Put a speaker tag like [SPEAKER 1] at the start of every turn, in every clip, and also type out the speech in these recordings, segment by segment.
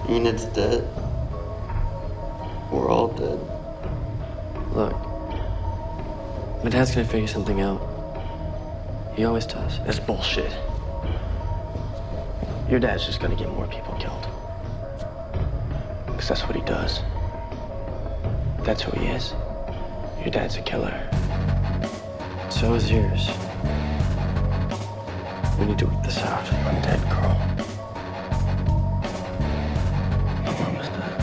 [SPEAKER 1] Enid's dead. We're all dead.
[SPEAKER 2] Look, my dad's gonna figure something out. He always does.
[SPEAKER 3] That's bullshit. Your dad's just gonna get more people killed. Because that's what he does. That's who he is. Your dad's a killer.
[SPEAKER 2] So is yours. We need to work this out.
[SPEAKER 3] I'm dead, Carl. My mom is dead.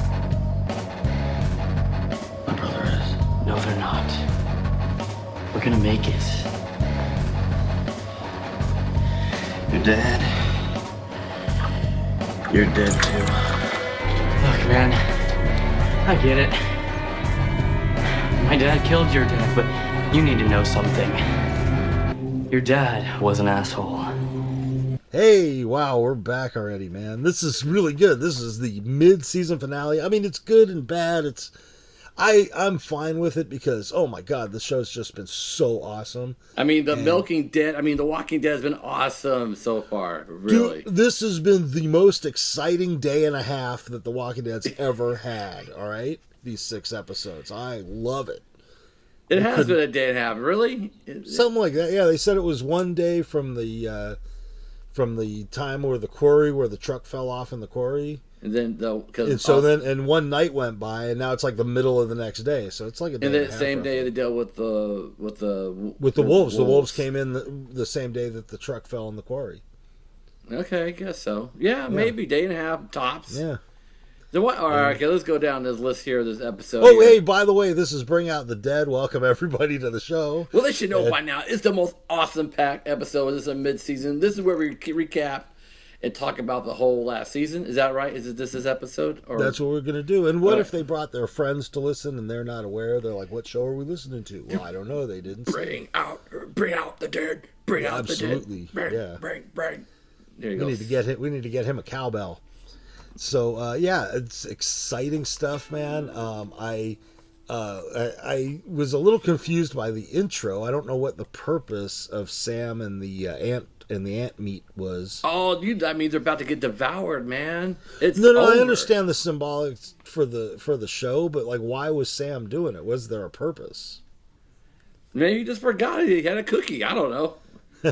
[SPEAKER 3] My brother is.
[SPEAKER 2] No, they're not. We're gonna make it.
[SPEAKER 3] Your dad. You're dead, too.
[SPEAKER 2] Look, man, I get it. My dad killed your dad, but you need to know something. Your dad was an asshole.
[SPEAKER 4] Hey, wow, we're back already, man. This is really good. This is the mid-season finale. I mean, it's good and bad. I'm fine with it because, oh my God, the show's just been so awesome.
[SPEAKER 5] I mean, The Walking Dead has been awesome so far, really.
[SPEAKER 4] Dude, this has been the most exciting day and a half that The Walking Dead's ever had, all right? These 6 episodes. I love it.
[SPEAKER 5] It has been a day and a half, really?
[SPEAKER 4] Something like that. Yeah, they said it was one day from the time where the truck fell off in the quarry.
[SPEAKER 5] And then
[SPEAKER 4] and one night went by, and now it's like the middle of the next day. So it's like a day.
[SPEAKER 5] And then the same day they dealt with the
[SPEAKER 4] wolves. The wolves came in the same day that the truck fell in the quarry.
[SPEAKER 5] Okay, I guess so. Yeah, maybe day and a half tops.
[SPEAKER 4] Yeah.
[SPEAKER 5] All right, okay, let's go down this list here, this episode.
[SPEAKER 4] Oh, hey, by the way, this is Bring Out the Dead. Welcome, everybody, to the show.
[SPEAKER 5] Well, they should know by now. It's the most awesome packed episode. This is a mid-season. This is where we recap and talk about the whole last season. Is that right? Is this episode? Or?
[SPEAKER 4] That's what we're going to do. And what if they brought their friends to listen and they're not aware? They're like, what show are we listening to? Well, I don't know. They didn't
[SPEAKER 5] Bring out the dead. Bring out the dead.
[SPEAKER 4] Absolutely. Yeah.
[SPEAKER 5] Bring. There you go.
[SPEAKER 4] We need to get him a cowbell. So yeah, it's exciting stuff, man. I was a little confused by the intro. I don't know what the purpose of Sam and the ant meat was.
[SPEAKER 5] Oh, that means they're about to get devoured, man.
[SPEAKER 4] No, I understand the symbolic for the show, but like, why was Sam doing it? Was there a purpose?
[SPEAKER 5] Maybe he just forgot it. He had a cookie. I don't know.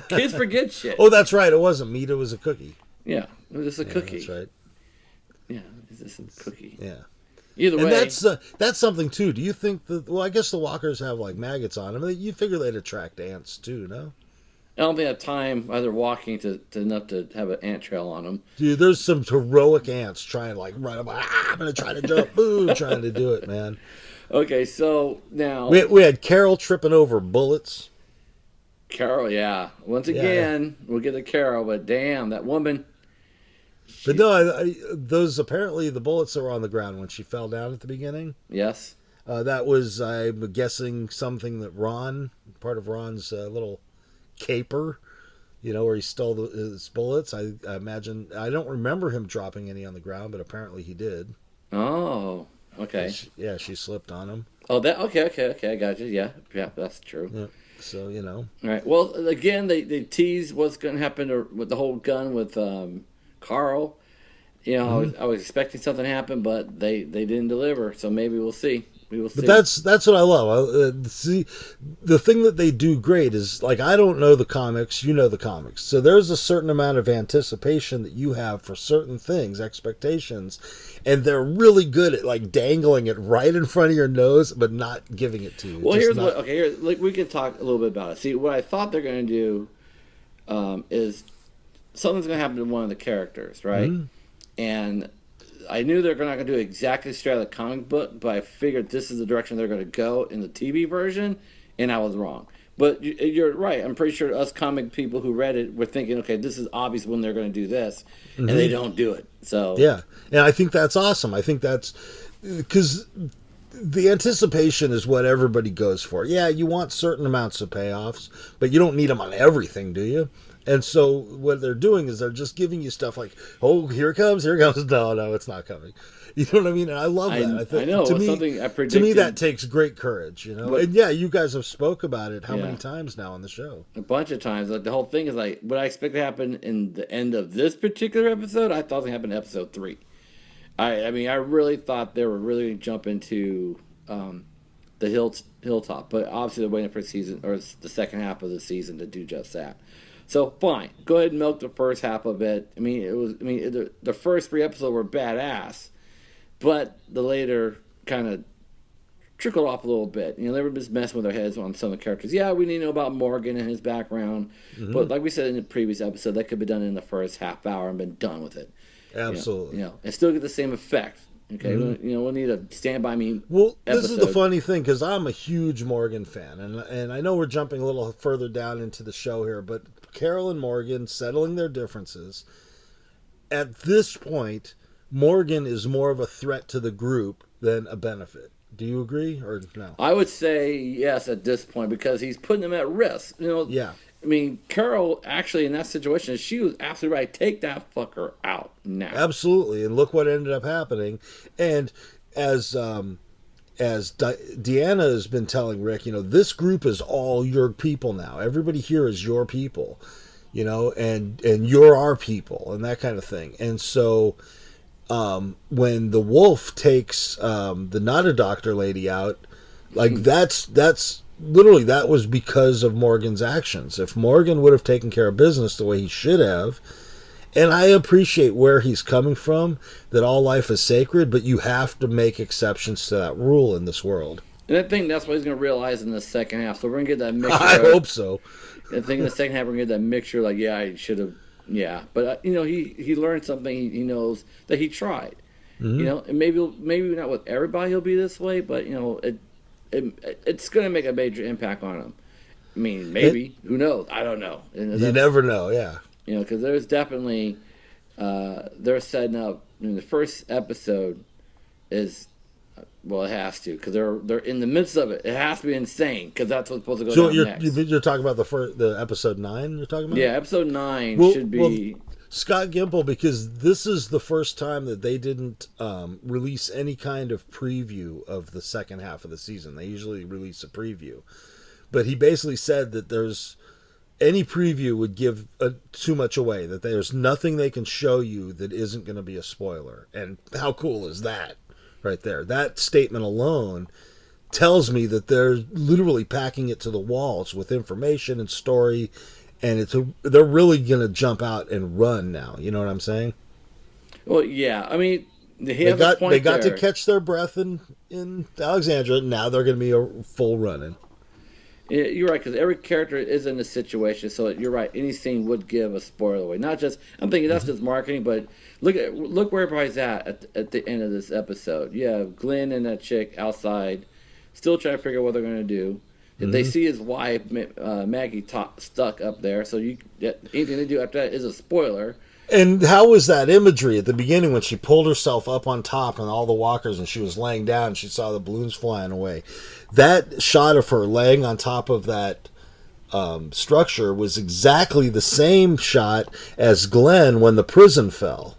[SPEAKER 5] Kids forget shit.
[SPEAKER 4] Oh, that's right. It wasn't meat. It was a cookie.
[SPEAKER 5] Yeah, it was just a cookie.
[SPEAKER 4] That's right.
[SPEAKER 5] Yeah, it's just a cookie.
[SPEAKER 4] Yeah.
[SPEAKER 5] Either way,
[SPEAKER 4] and that's something too. Do you think that? Well, I guess the walkers have like maggots on them. You figure they'd attract ants too, no?
[SPEAKER 5] I don't think I have time either walking to enough to have an ant trail on them.
[SPEAKER 4] Dude, there's some heroic ants trying to like run up. I'm gonna try to jump. Ooh, trying to do it, man.
[SPEAKER 5] Okay, so now
[SPEAKER 4] we had Carol tripping over bullets.
[SPEAKER 5] Carol, yeah. Once again, we'll get to Carol, but damn, that woman.
[SPEAKER 4] But no, those apparently the bullets that were on the ground when she fell down at the beginning.
[SPEAKER 5] Yes.
[SPEAKER 4] That was, I'm guessing, something that part of Ron's little caper, where he stole his bullets. I imagine, I don't remember him dropping any on the ground, but apparently he did.
[SPEAKER 5] Oh, okay.
[SPEAKER 4] She slipped on him.
[SPEAKER 5] Oh, okay, I got you. Yeah, that's true.
[SPEAKER 4] Yeah. So,
[SPEAKER 5] All right. Well, again, they tease what's going to happen with the whole gun with Carl. I was expecting something to happen, but they didn't deliver. So maybe we'll see. But
[SPEAKER 4] that's what I love. See, the thing that they do great is, like, I don't know the comics, you know the comics. So there's a certain amount of anticipation that you have for certain things, expectations, and they're really good at, like, dangling it right in front of your nose, but not giving it to you.
[SPEAKER 5] Well, we can talk a little bit about it. See, what I thought they're going to do is something's going to happen to one of the characters, right? Mm-hmm. And I knew they're not going to do exactly straight out of the comic book, but I figured this is the direction they're going to go in the TV version, and I was wrong. But you're right. I'm pretty sure us comic people who read it were thinking, okay, this is obvious when they're going to do this, and they don't do it. So
[SPEAKER 4] yeah, and I think that's awesome. I think that's because the anticipation is what everybody goes for. Yeah, you want certain amounts of payoffs, but you don't need them on everything, do you? And so what they're doing is they're just giving you stuff like, oh, here it comes. No, it's not coming. You know what I mean? And I love that.
[SPEAKER 5] I know.
[SPEAKER 4] To me,
[SPEAKER 5] something I predicted.
[SPEAKER 4] To me, that takes great courage, But, and yeah, you guys have spoke about it how many times now on the show?
[SPEAKER 5] A bunch of times. Like, the whole thing is like, what I expect to happen in the end of this particular episode, I thought it happened in episode 3. I mean, I really thought they were really going to jump into the hilltop, but obviously they're waiting for season or the second half of the season to do just that. So fine, go ahead and milk the first half of it. I mean, the first 3 episodes were badass, but the later kind of trickled off a little bit. You know, they were just messing with their heads on some of the characters. Yeah, we need to know about Morgan and his background, but like we said in the previous episode, that could be done in the first half hour and been done with it.
[SPEAKER 4] Absolutely.
[SPEAKER 5] You know, and still get the same effect. Okay, we'll need a Stand By Me.
[SPEAKER 4] Well, this is the funny thing, because I'm a huge Morgan fan, and I know we're jumping a little further down into the show here, but Carol and Morgan settling their differences. At this point, Morgan is more of a threat to the group than a benefit. Do you agree or no?
[SPEAKER 5] I would say yes at this point, because he's putting them at risk. You know,
[SPEAKER 4] Yeah.
[SPEAKER 5] I mean, Carol actually in that situation, she was absolutely right. Take that fucker out now.
[SPEAKER 4] Absolutely, and look what ended up happening. And as Deanna has been telling Rick, you know, this group is all your people now. Everybody here is your people, you know, and you're our people, and that kind of thing. And so, when the wolf takes the not a doctor lady out, like that's literally, that was because of Morgan's actions. If Morgan would have taken care of business the way he should have, and I appreciate where he's coming from, that all life is sacred, but you have to make exceptions to that rule in this world.
[SPEAKER 5] And I think that's what he's going to realize in the second half. So we're going to get that mixture.
[SPEAKER 4] I hope so.
[SPEAKER 5] I think in the second half we're going to get that mixture, like, yeah, I should have, yeah. But, you know, he learned something. He knows that he tried. You know, and maybe not with everybody he'll be this way, but, you know, it's going to make a major impact on him. I mean, maybe. Who knows? I don't know. And
[SPEAKER 4] You never know, yeah.
[SPEAKER 5] You know, because there's definitely they're setting up. I mean, the first episode is well, it has to, because they're in the midst of it. It has to be insane, because that's what's supposed to go down next.
[SPEAKER 4] You're talking about the episode 9. You're talking about?
[SPEAKER 5] Yeah, episode 9 should be.
[SPEAKER 4] Scott Gimple, because this is the first time that they didn't release any kind of preview of the second half of the season. They usually release a preview. But he basically said that any preview would give too much away, that there's nothing they can show you that isn't going to be a spoiler. And how cool is that right there? That statement alone tells me that they're literally packing it to the walls with information and story. And they're really going to jump out and run now. You know what I'm saying?
[SPEAKER 5] Well, yeah. I mean,
[SPEAKER 4] they got to catch their breath in Alexandria. Now they're going to be a full running.
[SPEAKER 5] Yeah, you're right, because every character is in a situation. So you're right. Any scene would give a spoiler away. Not just, I'm thinking that's just marketing, but look where everybody's at the end of this episode. You have Glenn and that chick outside, still trying to figure out what they're going to do. If they see his wife, Maggie, stuck up there, so anything they do after that is a spoiler.
[SPEAKER 4] And how was that imagery at the beginning when she pulled herself up on top and all the walkers and she was laying down and she saw the balloons flying away? That shot of her laying on top of that structure was exactly the same shot as Glenn when the prison fell.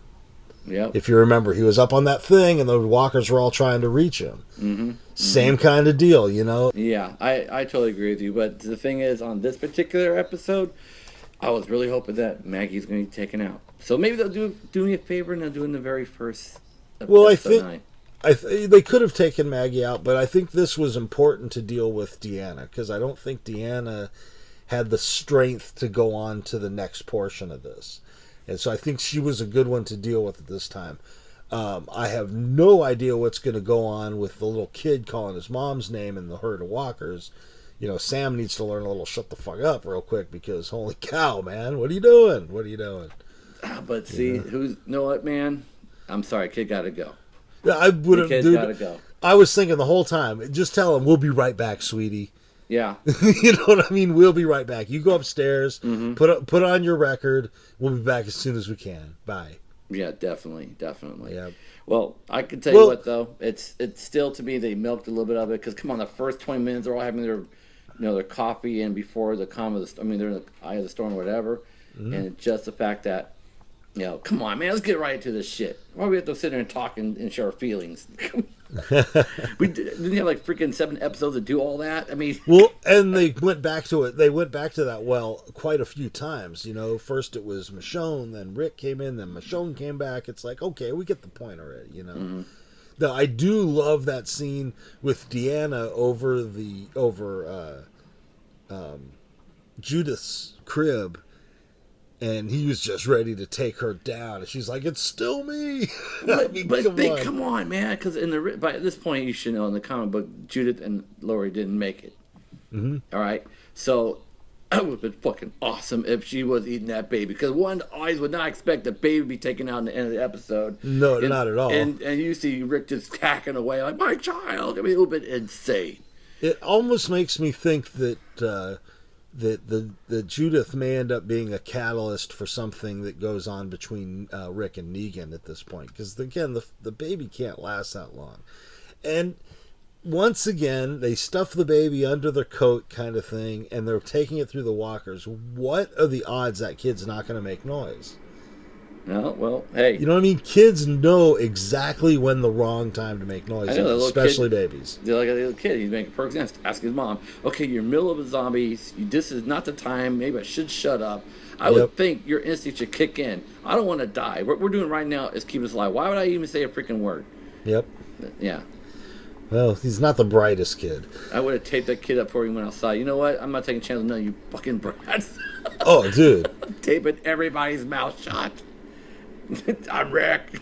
[SPEAKER 5] Yep.
[SPEAKER 4] If you remember, he was up on that thing and the walkers were all trying to reach him. Same kind of deal, you know?
[SPEAKER 5] Yeah, I totally agree with you. But the thing is, on this particular episode, I was really hoping that Maggie's going to be taken out. So maybe they'll do me a favor and they'll do in the very first
[SPEAKER 4] Well,
[SPEAKER 5] episode 9.
[SPEAKER 4] they could have taken Maggie out, but I think this was important to deal with Deanna, because I don't think Deanna had the strength to go on to the next portion of this. And so I think she was a good one to deal with at this time. I have no idea what's going to go on with the little kid calling his mom's name in the herd of walkers. You know, Sam needs to learn a little shut the fuck up real quick, because holy cow, man, what are you doing? What are you doing?
[SPEAKER 5] But see, you know what, man? I'm sorry, kid got to go.
[SPEAKER 4] Yeah, I would have.
[SPEAKER 5] Kid's got to go.
[SPEAKER 4] I was thinking the whole time, just tell him we'll be right back, sweetie.
[SPEAKER 5] Yeah.
[SPEAKER 4] You know what I mean? We'll be right back. You go upstairs, put on your record. We'll be back as soon as we can. Bye.
[SPEAKER 5] Yeah, definitely.
[SPEAKER 4] Yeah.
[SPEAKER 5] Well, I can tell you what though, it's still, to me, they milked a little bit of it, because come on, the first 20 minutes they're all having their coffee and before the calm of they're in the eye of the storm or whatever, and just the fact that You know, come on, man, let's get right into this shit. Why do we have to sit there and talk and share our feelings? Didn't you have like freaking 7 episodes to do all that? I mean,
[SPEAKER 4] well, and they went back to it. They went back to that well quite a few times. You know, first it was Michonne, then Rick came in, then Michonne came back. It's like, okay, we get the point already. You know. Mm-hmm. Now I do love that scene with Deanna over Judith's crib. And he was just ready to take her down, and she's like, "It's still me."
[SPEAKER 5] Come on, man, because by this point you should know in the comic book, Judith and Laurie didn't make it.
[SPEAKER 4] Mm-hmm.
[SPEAKER 5] All right, so that would have been fucking awesome if she was eating that baby, because one eyes would not expect the baby to be taken out in the end of the episode.
[SPEAKER 4] No, not at all.
[SPEAKER 5] And you see Rick just hacking away like, "My child." I mean, it would have been insane.
[SPEAKER 4] It almost makes me think that. That Judith may end up being a catalyst for something that goes on between Rick and Negan at this point. Because, again, the baby can't last that long. And once again, they stuff the baby under their coat kind of thing, and they're taking it through the walkers. What are the odds that kid's not going to make noise?
[SPEAKER 5] No, well, hey.
[SPEAKER 4] You know what I mean? Kids know exactly when the wrong time to make noise, especially babies.
[SPEAKER 5] They're like a little kid. He's making perfect sense. Ask his mom, okay, you're in the middle of a zombie. This is not the time. Maybe I should shut up. I would think your instinct should kick in. I don't want to die. What we're doing right now is keep us alive. Why would I even say a freaking word?
[SPEAKER 4] Yep.
[SPEAKER 5] Yeah.
[SPEAKER 4] Well, he's not the brightest kid.
[SPEAKER 5] I would have taped that kid up before he went outside. You know what? I'm not taking a chance on none of you fucking brats.
[SPEAKER 4] Oh, dude.
[SPEAKER 5] Taping everybody's mouth shut. I'm Rick.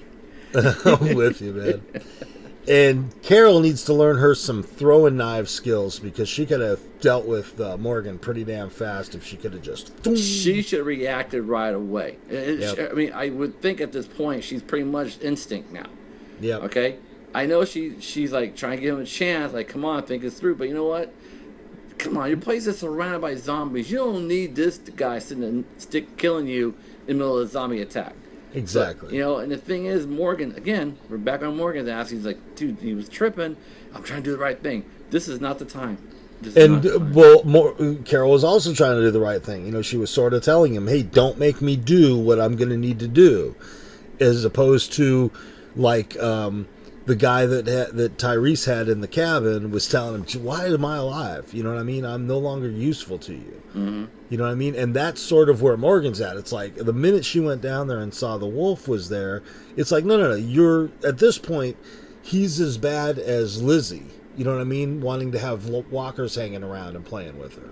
[SPEAKER 4] I'm with you, man. And Carol needs to learn her some throwing knife skills, because she could have dealt with Morgan pretty damn fast if she could have just...
[SPEAKER 5] She should have reacted right away. I mean, I would think at this point she's pretty much instinct now.
[SPEAKER 4] Yeah.
[SPEAKER 5] Okay? I know she's like trying to give him a chance, like, come on, think this through. But you know what? Come on, your place is surrounded by zombies. You don't need this guy sitting and killing you in the middle of a zombie attack.
[SPEAKER 4] Exactly.
[SPEAKER 5] But, you know, and the thing is, Morgan, again, we're back on Morgan's ass. He's like, dude, he was tripping. I'm trying to do the right thing. This is not the time.
[SPEAKER 4] Carol was also trying to do the right thing. You know, she was sort of telling him, hey, don't make me do what I'm going to need to do. As opposed to, like, the guy that Tyrese had in the cabin was telling him, why am I alive? You know what I mean? I'm no longer useful to you.
[SPEAKER 5] Mm-hmm.
[SPEAKER 4] You know what I mean? And that's sort of where Morgan's at. It's like the minute she went down there and saw the wolf was there, it's like, no. You're, at this point, he's as bad as Lizzie. You know what I mean? Wanting to have walkers hanging around and playing with her.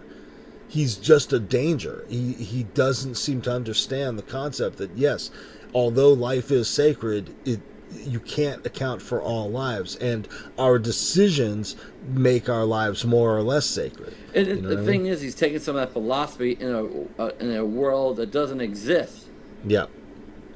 [SPEAKER 4] He's just a danger. He doesn't seem to understand the concept that, yes, although life is sacred, you can't account for all lives, and our decisions make our lives more or less sacred.
[SPEAKER 5] And the thing is, he's taking some of that philosophy in a world that doesn't exist.
[SPEAKER 4] Yeah.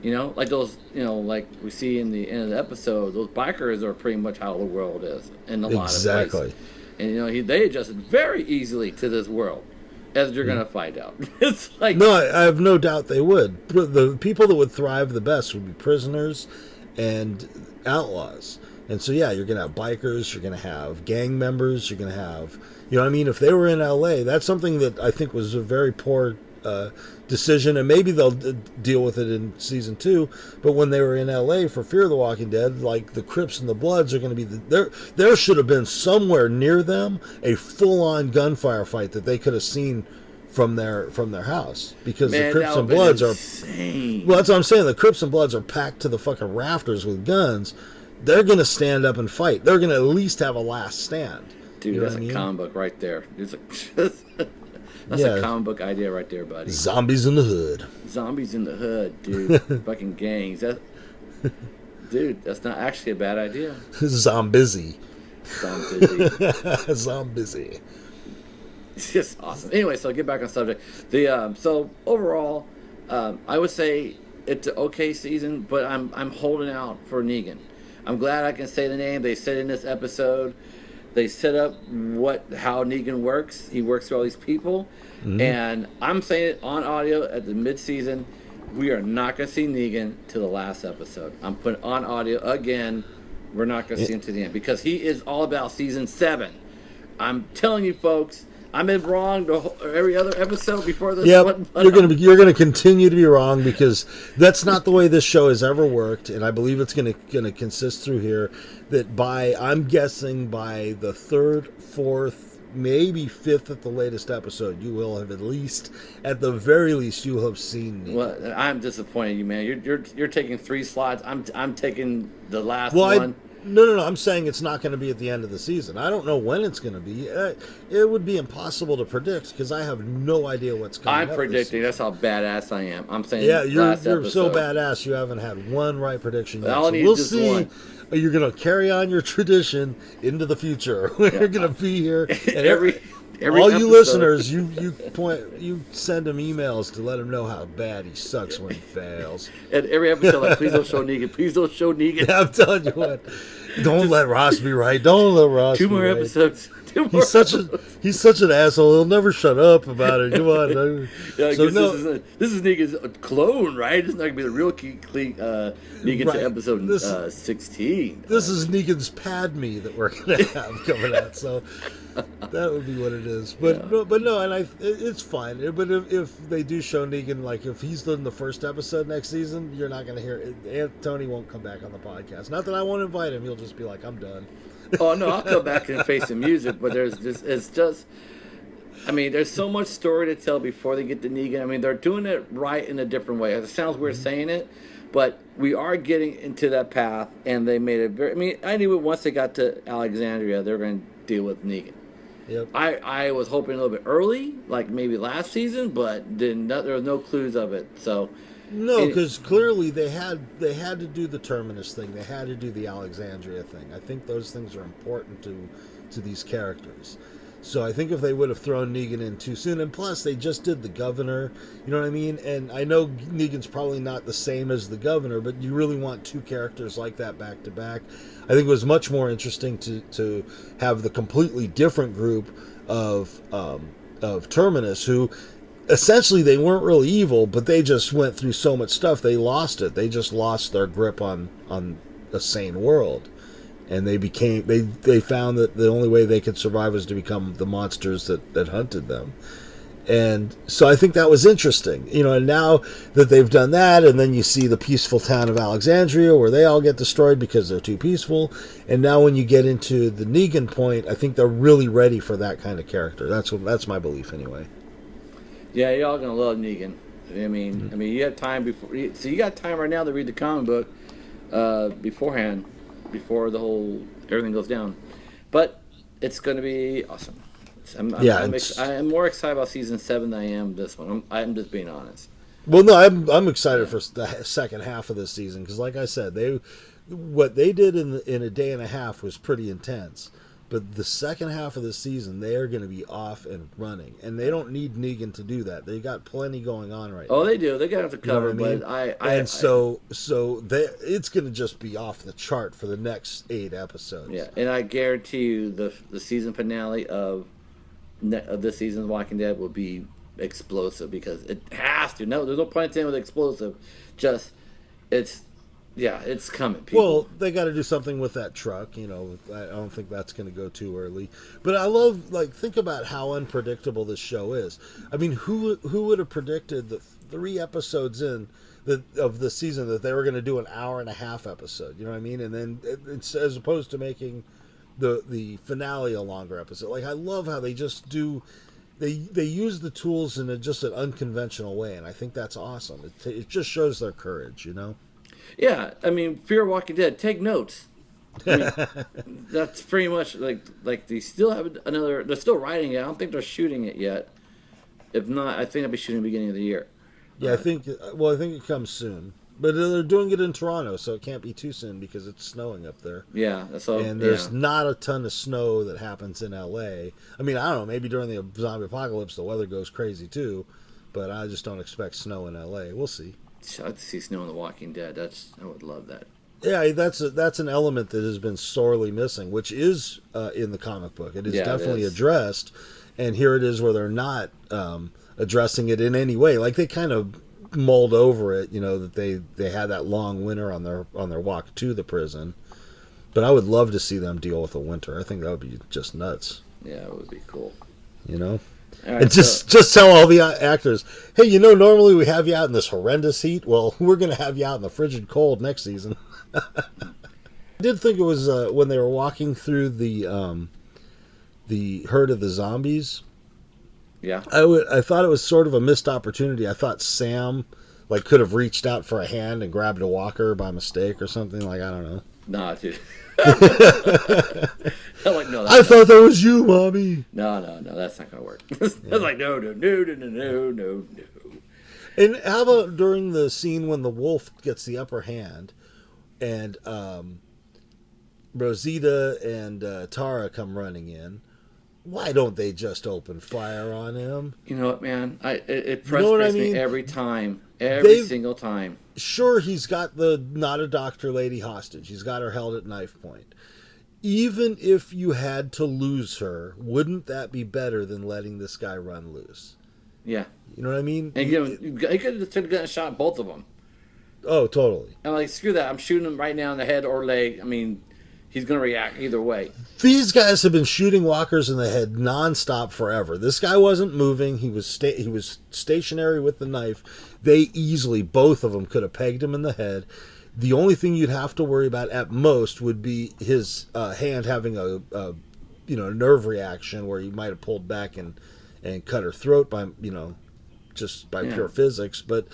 [SPEAKER 5] You know, like those, you know, like we see in the end of the episode, those bikers are pretty much how the world is in a lot of places. And, you know, they adjusted very easily to this world, as you're going to find out. It's like...
[SPEAKER 4] No, I have no doubt they would. The people that would thrive the best would be prisoners and outlaws. And so, yeah, you're going to have bikers, you're going to have gang members, you're going to have... You know what I mean? If they were in L.A., that's something that I think was a very poor decision, and maybe they'll deal with it in season 2. But when they were in L.A. for Fear of the Walking Dead, like the Crips and the Bloods are going to be... There should have been somewhere near them a full-on gunfire fight that they could have seen from their house, because the Crips and Bloods are... Well, that's what I'm saying. The Crips and Bloods are packed to the fucking rafters with guns. They're going to stand up and fight. They're going to at least have a last stand.
[SPEAKER 5] Dude, that's a comic book right there. That's a comic book idea right there, buddy.
[SPEAKER 4] Zombies in the hood.
[SPEAKER 5] Zombies in the hood, dude. Fucking gangs. Dude, that's not actually a bad idea.
[SPEAKER 4] Zombizzy.
[SPEAKER 5] Zombizzy.
[SPEAKER 4] Zombizzy.
[SPEAKER 5] It's just awesome. Anyway, so get back on subject. So overall, I would say it's an okay season, but I'm holding out for Negan. I'm glad I can say the name. They said in this episode, they set up how Negan works. He works through all these people, and I'm saying it on audio at the mid-season. We are not going to see Negan till the last episode. I'm putting on audio again. We're not going to see him to the end, because he is all about season 7. I'm telling you, folks. I've been wrong every other episode before this
[SPEAKER 4] Yep,
[SPEAKER 5] one.
[SPEAKER 4] you're gonna continue to be wrong because that's not the way this show has ever worked, and I believe it's gonna consist through here. That I'm guessing by the third, fourth, maybe fifth at the latest episode, you will have at the very least, you will have seen me.
[SPEAKER 5] Well, I'm disappointed in you, man. You're taking 3 slots. I'm taking the last
[SPEAKER 4] Well,
[SPEAKER 5] one.
[SPEAKER 4] No. I'm saying it's not going to be at the end of the season. I don't know when it's going to be. It would be impossible to predict because I have no idea what's coming
[SPEAKER 5] I'm
[SPEAKER 4] up
[SPEAKER 5] predicting.
[SPEAKER 4] this
[SPEAKER 5] That's how badass I am. I'm saying.
[SPEAKER 4] yeah, you're
[SPEAKER 5] last
[SPEAKER 4] so
[SPEAKER 5] episode.
[SPEAKER 4] badass. You haven't had one right prediction yet.
[SPEAKER 5] All I
[SPEAKER 4] So
[SPEAKER 5] need
[SPEAKER 4] we'll
[SPEAKER 5] is just
[SPEAKER 4] see.
[SPEAKER 5] one.
[SPEAKER 4] You're going to carry on your tradition into the future. We're going to be here and
[SPEAKER 5] Every
[SPEAKER 4] all you
[SPEAKER 5] episode.
[SPEAKER 4] listeners, you send him emails to let him know how bad he sucks when he fails.
[SPEAKER 5] At every episode, like, please don't show Negan. Please don't show Negan.
[SPEAKER 4] I'm telling you what. Don't let Ross be right. Don't let Ross.
[SPEAKER 5] 2
[SPEAKER 4] be
[SPEAKER 5] more
[SPEAKER 4] right.
[SPEAKER 5] episodes. 2 more.
[SPEAKER 4] He's such an asshole. He'll never shut up about it. Come on. No.
[SPEAKER 5] Yeah, I
[SPEAKER 4] So
[SPEAKER 5] guess
[SPEAKER 4] no,
[SPEAKER 5] this is Negan's clone, right? It's not gonna be the real Negan
[SPEAKER 4] Right.
[SPEAKER 5] to episode
[SPEAKER 4] This-
[SPEAKER 5] 16.
[SPEAKER 4] this is Negan's Padme that we're gonna have coming out. So that would be what it is. But no, and it's fine. But if they do show Negan, like if he's in the first episode next season, you're not gonna hear it. Tony won't come back on the podcast. Not that I won't invite him. He'll just be like, I'm done.
[SPEAKER 5] Oh no, I'll come back and face the music, but it's just. I mean, there's so much story to tell before they get to Negan. I mean, they're doing it right in a different way. It sounds weird saying it, but we are getting into that path, and they made it very. I mean, I knew it once they got to Alexandria, they were going to deal with Negan.
[SPEAKER 4] Yep.
[SPEAKER 5] I was hoping a little bit early, like maybe last season, but there was no clues of it. So
[SPEAKER 4] No, because clearly they had to do the Terminus thing. They had to do the Alexandria thing. I think those things are important to these characters. So I think if they would have thrown Negan in too soon, and plus they just did the Governor, you know what I mean? And I know Negan's probably not the same as the Governor, but you really want 2 characters like that back to back. I think it was much more interesting to have the completely different group of Terminus who. Essentially, they weren't really evil, but they just went through so much stuff. They lost it. They just lost their grip on a sane world, and they found that the only way they could survive was to become the monsters that hunted them. And so I think that was interesting, and now that they've done that, and then you see the peaceful town of Alexandria where they all get destroyed because they're too peaceful. And now when you get into the Negan point, I think they're really ready for that kind of character. That's my belief anyway.
[SPEAKER 5] yeah, you're all gonna love Negan. I mean, you have time before. So you got time right now to read the comic book beforehand, before everything goes down. But it's gonna be awesome. I'm more excited about season 7 than I am this one. I'm just being honest.
[SPEAKER 4] Well, no, I'm excited for the second half of this season because, like I said, what they did in a day and a half was pretty intense. But the second half of the season, they are going to be off and running, and they don't need Negan to do that. They got plenty going on right now.
[SPEAKER 5] Oh, they do. They got to cover.
[SPEAKER 4] You know what I mean? But it's going to just be off the chart for the next 8 episodes.
[SPEAKER 5] Yeah, and I guarantee you the season finale of this season's Walking Dead will be explosive because it has to. No, there's no point in saying with explosive. It's coming. People.
[SPEAKER 4] Well, they got to do something with that truck. I don't think that's going to go too early. But I love, think about how unpredictable this show is. I mean, who would have predicted that 3 episodes in of the season that they were going to do an hour and a half episode? You know what I mean? And then it's as opposed to making the finale a longer episode. I love how they just do. They use the tools in just an unconventional way, and I think that's awesome. It just shows their courage,
[SPEAKER 5] Yeah, I mean, Fear of Walking Dead. Take notes. I mean, that's pretty much like they still have another. They're still writing it. I don't think they're shooting it yet. If not, I think they'll be shooting at the beginning of the year.
[SPEAKER 4] Yeah, I think it comes soon. But they're doing it in Toronto, so it can't be too soon because it's snowing up there.
[SPEAKER 5] Yeah,
[SPEAKER 4] and there's not a ton of snow that happens in LA. I mean, I don't know. Maybe during the zombie apocalypse, the weather goes crazy too. But I just don't expect snow in LA. We'll see.
[SPEAKER 5] I'd like to see snow in The Walking Dead. I would love that.
[SPEAKER 4] Yeah, that's an element that has been sorely missing, which is in the comic book. It is definitely addressed, and here it is where they're not addressing it in any way. They kind of mulled over it, that they had that long winter on their walk to the prison. But I would love to see them deal with a winter. I think that would be just nuts.
[SPEAKER 5] Yeah, it would be cool.
[SPEAKER 4] you know.
[SPEAKER 5] All right,
[SPEAKER 4] And just tell all the actors, hey, you know, normally we have you out in this horrendous heat. Well, we're going to have you out in the frigid cold next season. I did think it was when they were walking through the herd of the zombies.
[SPEAKER 5] yeah.
[SPEAKER 4] I thought it was sort of a missed opportunity. I thought Sam like could have reached out for a hand and grabbed a walker by mistake or something. Like, I don't know.
[SPEAKER 5] Nah, dude. I'm like, no,
[SPEAKER 4] I thought that was you, mommy.
[SPEAKER 5] no, that's not gonna work. That's like, no.
[SPEAKER 4] And how about during the scene when the wolf gets the upper hand, and Rosita and Tara come running in? Why don't they just open fire on him?
[SPEAKER 5] You know what, man? It
[SPEAKER 4] You know what I
[SPEAKER 5] frustrates
[SPEAKER 4] mean?
[SPEAKER 5] me every time,
[SPEAKER 4] They've-
[SPEAKER 5] single time.
[SPEAKER 4] Sure, he's got the not a doctor lady hostage. He's got her held at knife point. Even if you had to lose her, wouldn't that be better than letting this guy run loose?
[SPEAKER 5] Yeah,
[SPEAKER 4] You know what I mean?
[SPEAKER 5] and he could have gotten a shot at both of them.
[SPEAKER 4] Oh, totally.
[SPEAKER 5] And like, screw that. I'm shooting him right now in the head or leg. I mean, he's gonna react either way.
[SPEAKER 4] These guys have been shooting walkers in the head nonstop forever. This guy wasn't moving. He was stationary with the knife. They easily, both of them, could have pegged him in the head. The only thing you'd have to worry about at most would be his hand having a nerve reaction where he might have pulled back and cut her throat by just by pure physics. But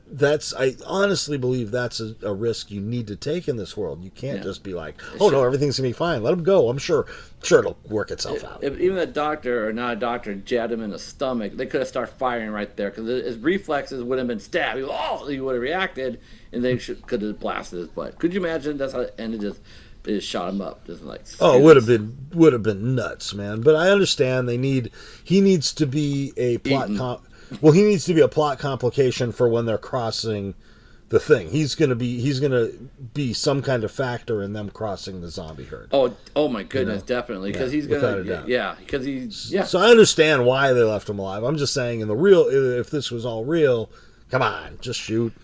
[SPEAKER 4] that's, I honestly believe that's a risk you need to take in this world. You can't just be like, oh no, everything's gonna be fine. Let him go. I'm sure it'll work itself out.
[SPEAKER 5] If even that doctor or not a doctor jabbed him in the stomach, they could have started firing right there because his reflexes would have been stabbed. He would have reacted, and they could have blasted his butt. Could you imagine? That's how it ended. They just shot him up. Just like,
[SPEAKER 4] oh, it would have been nuts, man. But I understand he needs to be a plot he needs to be a plot complication for when they're crossing the thing. He's gonna be some kind of factor in them crossing the zombie herd.
[SPEAKER 5] Oh my goodness, definitely, because he's gonna, because
[SPEAKER 4] So I understand why they left him alive. I'm just saying, in the real, if this was all real, come on, just shoot.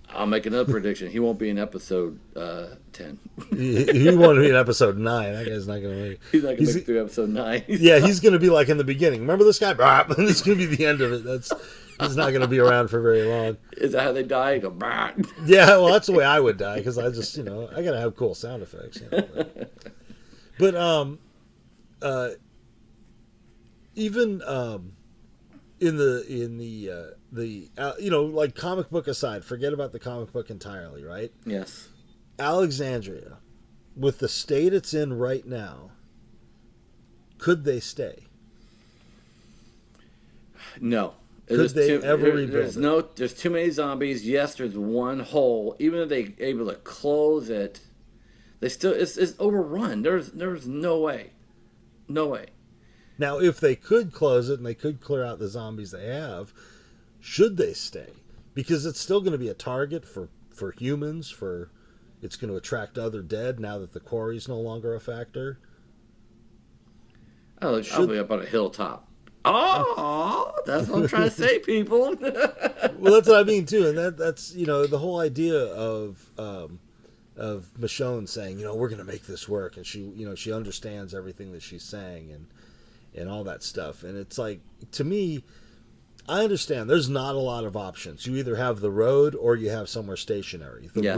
[SPEAKER 5] I'll make another prediction. He won't be in episode 10.
[SPEAKER 4] He won't be in episode 9. That guy's not gonna make.
[SPEAKER 5] He's not gonna make it through episode 9.
[SPEAKER 4] Yeah, he's gonna be like in the beginning. Remember this guy? It's gonna be the end of it. He's not gonna be around for very long.
[SPEAKER 5] Is that how they die? You go, bah.
[SPEAKER 4] Yeah, well, that's the way I would die, because I just, I gotta have cool sound effects. But even in the like, comic book aside, forget about the comic book entirely, right?
[SPEAKER 5] Yes.
[SPEAKER 4] Alexandria, with the state it's in right now, could they stay?
[SPEAKER 5] No.
[SPEAKER 4] Could they ever rebuild it?
[SPEAKER 5] There's too many zombies. Yes, there's one hole. Even if they're able to close it, it's overrun. There's no way. No way.
[SPEAKER 4] Now, if they could close it and they could clear out the zombies they have, should they stay? Because it's still going to be a target for humans. It's going to attract other dead now that the quarry's no longer a factor.
[SPEAKER 5] I'll be up on a hilltop. Oh, that's what I'm trying to say, people.
[SPEAKER 4] Well, that's what I mean too, and that's the whole idea of Michonne saying, we're going to make this work, and she understands everything that she's saying and all that stuff, and it's like, to me, I understand there's not a lot of options. You either have the road or you have somewhere stationary. The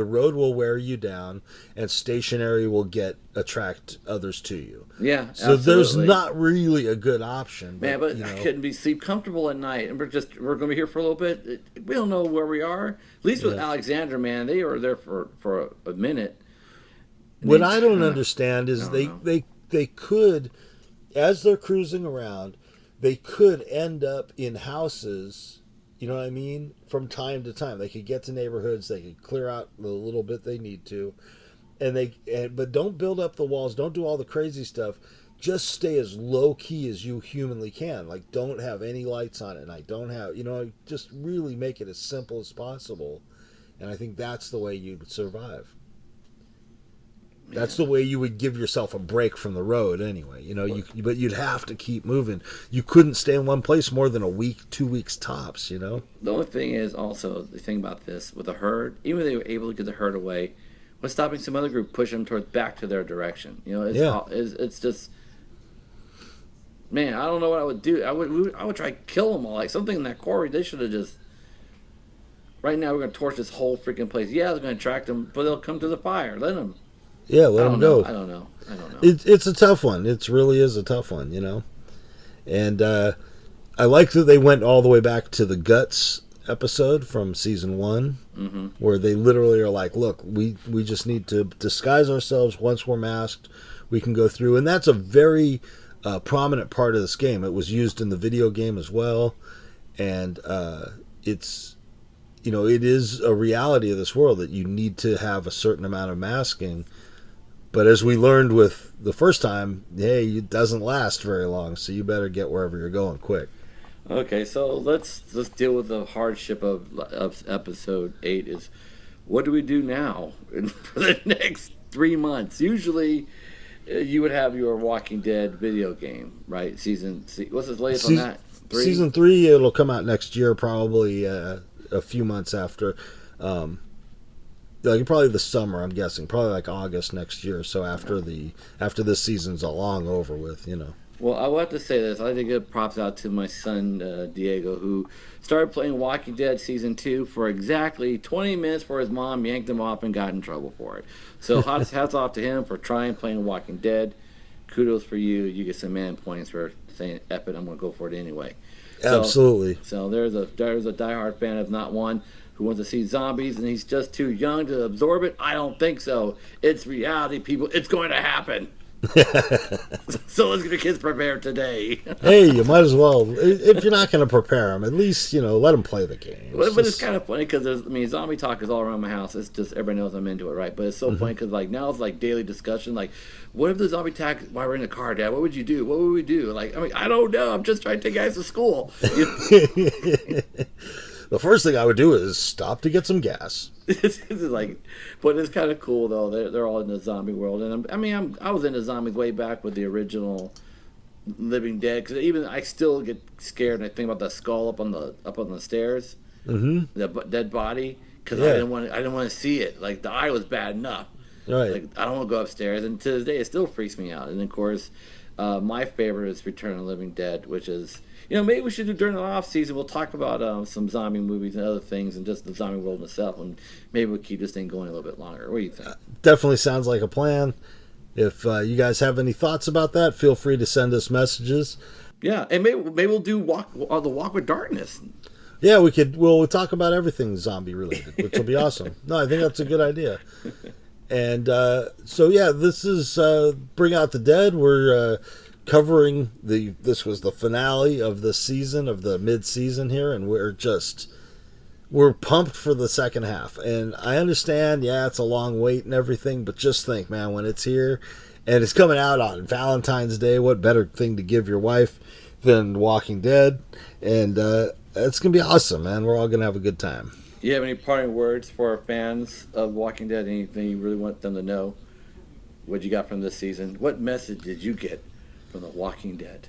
[SPEAKER 4] road will wear you down, and stationary will attract others to you.
[SPEAKER 5] Yeah,
[SPEAKER 4] so
[SPEAKER 5] absolutely.
[SPEAKER 4] There's not really a good option.
[SPEAKER 5] Man, but I couldn't sleep comfortable at night, and we're going to be here for a little bit. We don't know where we are. At least with Alexandra, man, they were there for a minute.
[SPEAKER 4] What I don't understand is they could, as they're cruising around, they could end up in houses, you know what I mean, from time to time. They could get to neighborhoods, they could clear out the little bit they need to, but don't build up the walls, don't do all the crazy stuff. Just stay as low key as you humanly can. Like, don't have any lights on at night. Don't have, just really make it as simple as possible. And I think that's the way you'd survive. That's the way you would give yourself a break from the road anyway. But you'd have to keep moving. You couldn't stay in one place more than a week, 2 weeks tops,
[SPEAKER 5] The only thing is also, the thing about this, with the herd, even if they were able to get the herd away, what's stopping some other group pushing them back to their direction? It's just... man, I don't know what I would do. I would try to kill them all. Like something in that quarry, they should have just. Right now, we're gonna torch this whole freaking place. Yeah, they're gonna attract them, but they'll come to the fire. Let them.
[SPEAKER 4] Yeah, let them go.
[SPEAKER 5] I don't know.
[SPEAKER 4] It's a tough one. It really is a tough one, you know. And I like that they went all the way back to the Guts episode from season 1, where they literally are like, look, we just need to disguise ourselves. Once we're masked, we can go through. And that's a very prominent part of this game. It was used in the video game as well. And it's, you know, it is a reality of this world that you need to have a certain amount of masking. But as we learned with the first time, hey, it doesn't last very long, so you better get wherever you're going quick.
[SPEAKER 5] Okay, so let's deal with the hardship of episode 8. Is what do we do now for the next 3 months? Usually, you would have your Walking Dead video game, right? What's the latest on that? 3?
[SPEAKER 4] Season 3, it'll come out next year, probably a few months after. Like probably the summer, I'm guessing. Probably like August next year. So after this season's long over with, you know.
[SPEAKER 5] Well, I will have to say this. I think it props out to my son, Diego, who started playing Walking Dead Season 2 for exactly 20 minutes before his mom yanked him off and got in trouble for it. So hats off to him for trying playing Walking Dead. Kudos for you. You get some man points for saying, F it, I'm going to go for it anyway.
[SPEAKER 4] Absolutely.
[SPEAKER 5] So there's a diehard fan of not one who wants to see zombies and he's just too young to absorb it. I don't think so. It's reality, people. It's going to happen. So let's get the kids prepared today.
[SPEAKER 4] Hey, you might as well. If you're not going to prepare them, at least, you know, let them play the game.
[SPEAKER 5] But it's kind of funny because zombie talk is all around my house. It's just everybody knows I'm into it, right? But it's so funny because like now it's like daily discussion. Like, what if the zombie attack while we're in the car, Dad? What would you do? What would we do? Like, I don't know. I'm just trying to take guys to school.
[SPEAKER 4] The first thing I would do is stop to get some gas.
[SPEAKER 5] It's like, but it's kind of cool though. They're all in the zombie world, and I was into zombies way back with the original Living Dead. Because even I still get scared and I think about the skull up on the stairs, the dead body. Because I didn't want to see it. Like the eye was bad enough.
[SPEAKER 4] Right.
[SPEAKER 5] Like I don't want to go upstairs, and to this day it still freaks me out. And of course, my favorite is Return of the Living Dead, which is. You know, maybe we should do during the off season. We'll talk about some zombie movies and other things, and just the zombie world itself, and maybe we'll keep this thing going a little bit longer. What do you think?
[SPEAKER 4] Definitely sounds like a plan. If you guys have any thoughts about that, feel free to send us messages.
[SPEAKER 5] Yeah, and maybe we'll do the Walk with Darkness.
[SPEAKER 4] Yeah, we could. We'll talk about everything zombie related, which will be awesome. No, I think that's a good idea. And so yeah, this is Bring Out the Dead. We're covering this was the finale of the season, of the mid-season here, and we're pumped for the second half. And I understand, yeah, it's a long wait and everything, but just think, man, when it's here and it's coming out on Valentine's Day, what better thing to give your wife than Walking Dead? And it's gonna be awesome, man. We're all gonna have a good time.
[SPEAKER 5] You have any parting words for our fans of Walking Dead? Anything you really want them to know? What you got from this season? What message did you get from The Walking Dead?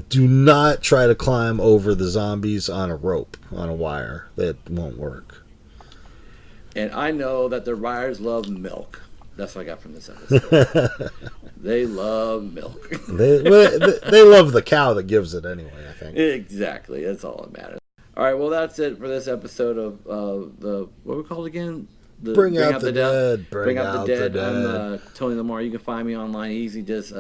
[SPEAKER 4] Do not try to climb over the zombies on a rope, on a wire. That won't work.
[SPEAKER 5] And I know that the riders love milk. That's what I got from this episode. They love milk.
[SPEAKER 4] they love the cow that gives it anyway, I think.
[SPEAKER 5] Exactly. That's all that matters. All right, well, that's it for this episode of the, what we called again?
[SPEAKER 4] Bring Out the Dead.
[SPEAKER 5] Bring Out the Dead. I'm Tony Lamar. You can find me online easy. Just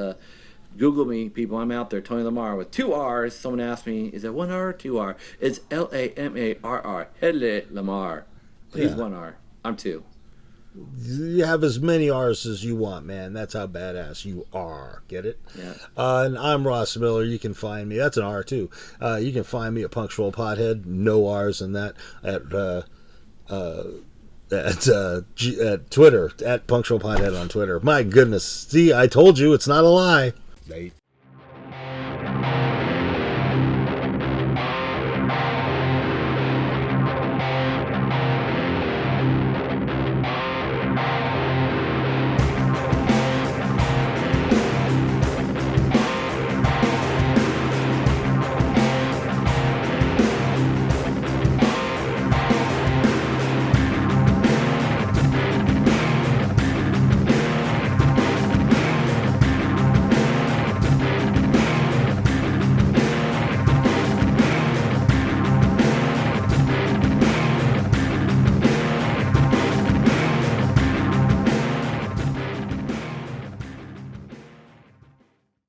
[SPEAKER 5] Google me, people. I'm out there, Tony Lamar, with 2 R's. Someone asked me, is it 1 R or 2 R? It's Lamarr. Hele Lamar. He's 1 R. I'm 2.
[SPEAKER 4] You have as many R's as you want, man. That's how badass you are. Get it?
[SPEAKER 5] Yeah.
[SPEAKER 4] And I'm Ross Miller. You can find me. That's an R, too. You can find me at Punctual Pothead. No R's in that. At Twitter. At Punctual Pothead on Twitter. My goodness. See, I told you. It's not a lie. Nate.